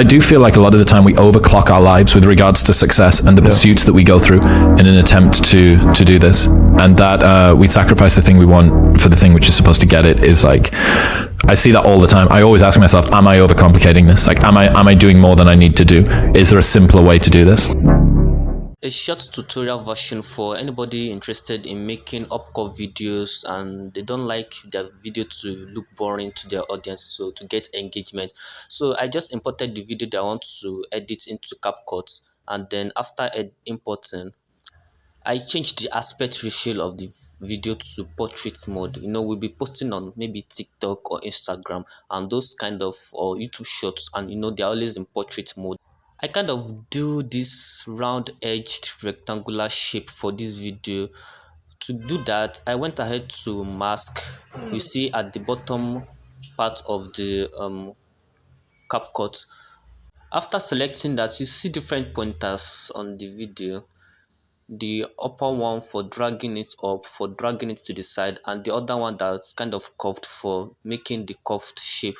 I do feel like a lot of the time we overclock our lives with regards to success and the pursuits that we go through in an attempt to do this, and that we sacrifice the thing we want for the thing which is supposed to get it. Is like, I see that all the time. I always ask myself, am I overcomplicating this? Like, am I doing more than I need to do? Is there a simpler way to do this? A short tutorial version for anybody interested in making upcut videos and they don't like their video to look boring to their audience, so to get engagement. So I just imported the video that I want to edit into CapCut, and then after importing, I changed the aspect ratio of the video to portrait mode. We'll be posting on maybe TikTok or Instagram and those kind of, or YouTube shorts, and they're always in portrait mode. I kind of do this round edged rectangular shape for this video. To do that, I went ahead to mask. You see at the bottom part of the CapCut. After selecting that, you see different pointers on the video. The upper one for dragging it up, for dragging it to the side, and the other one that's kind of curved for making the curved shape.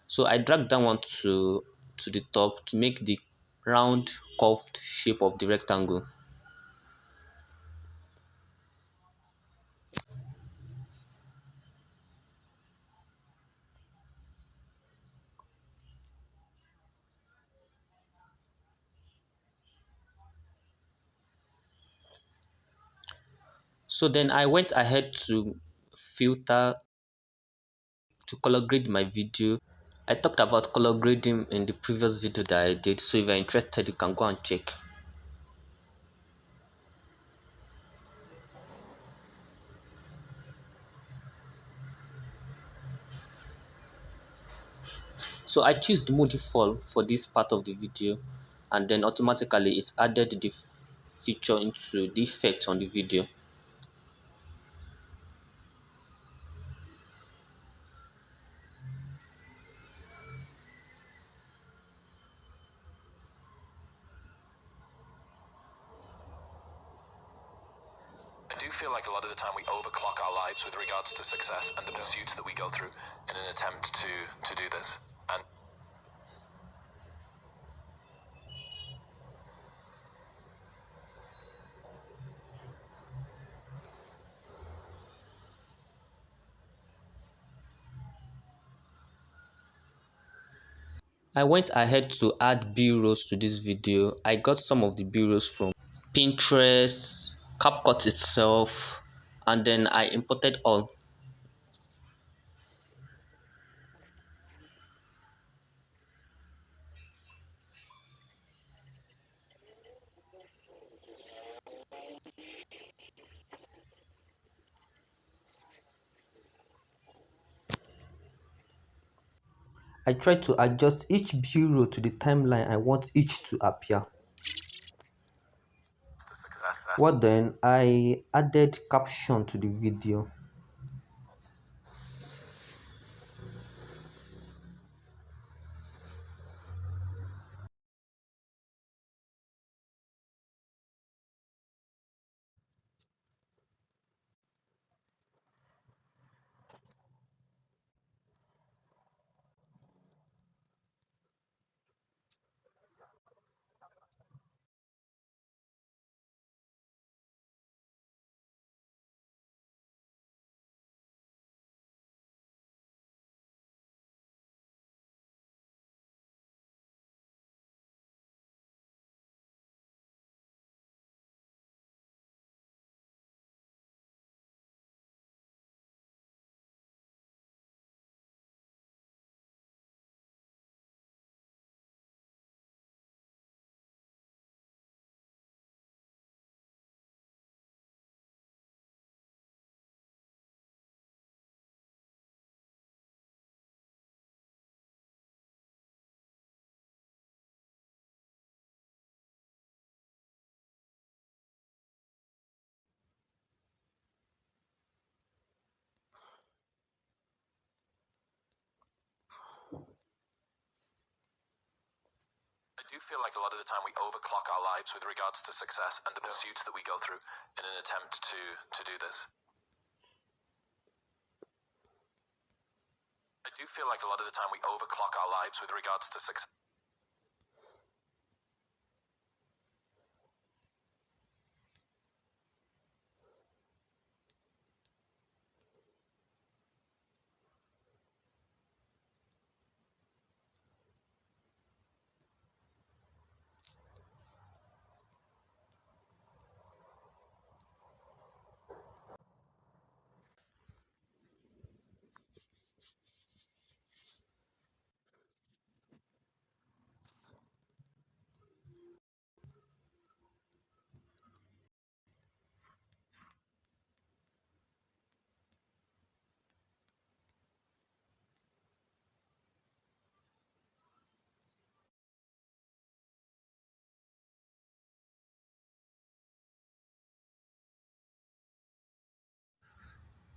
So I dragged that one to the top to make the round curved shape of the rectangle. So then I went ahead to filter, to color grade my video. I talked about color grading in the previous video that I did, so if you're interested you can go and check. So I choose the modifier for this part of the video, and then automatically it added the feature into the effect on the video. I do feel like a lot of the time we overclock our lives with regards to success and the pursuits that we go through in an attempt to do this. And I went ahead to add B-rolls to this video. I got some of the B-rolls from Pinterest, CapCut itself, and then I imported all. I tried to adjust each B-roll to the timeline I want each to appear. What then? I added caption to the video. I do feel like a lot of the time we overclock our lives with regards to success and the pursuits that we go through in an attempt to do this. I do feel like a lot of the time we overclock our lives with regards to success.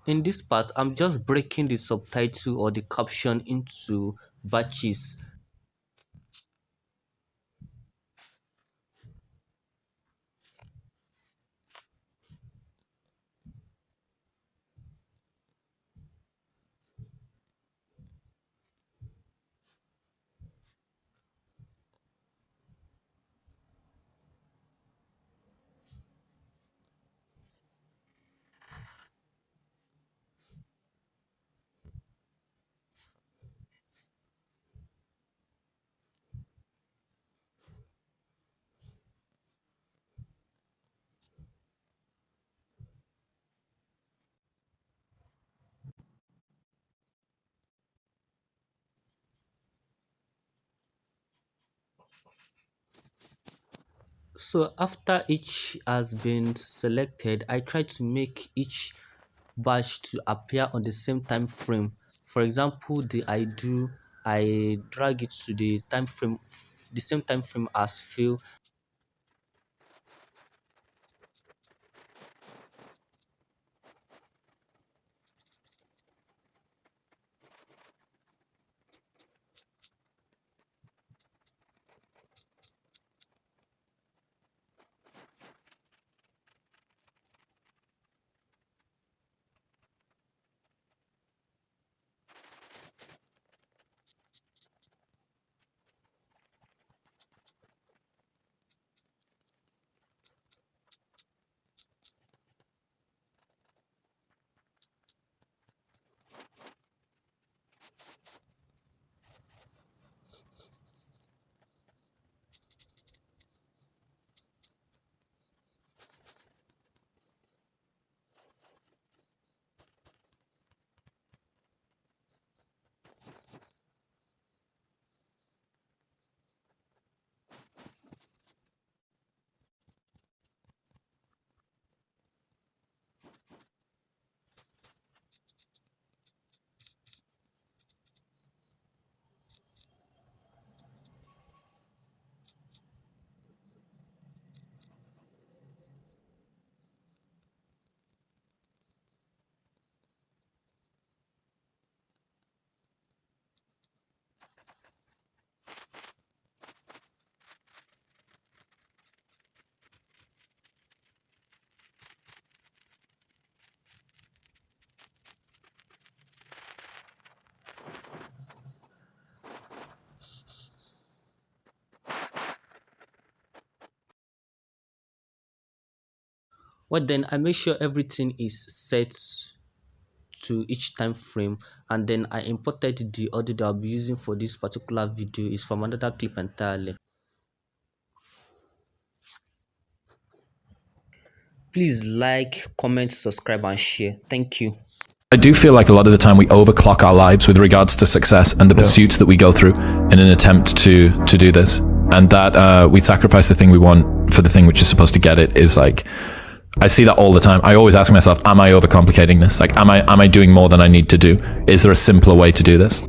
In this part, I'm just breaking the subtitle or the caption into batches. So after each has been selected, I try to make each batch to appear on the same time frame. For example, I drag it to the time frame, the same time frame as fill. Well, then I make sure everything is set to each time frame, and then I imported the audio that I'll be using for this particular video is from another clip entirely. Please like, comment, subscribe, and share. Thank you. I do feel like a lot of the time we overclock our lives with regards to success and the pursuits that we go through in an attempt to do this, and that we sacrifice the thing we want for the thing which is supposed to get it. Is like, I see that all the time. I always ask myself, am I overcomplicating this? Like, am I doing more than I need to do? Is there a simpler way to do this?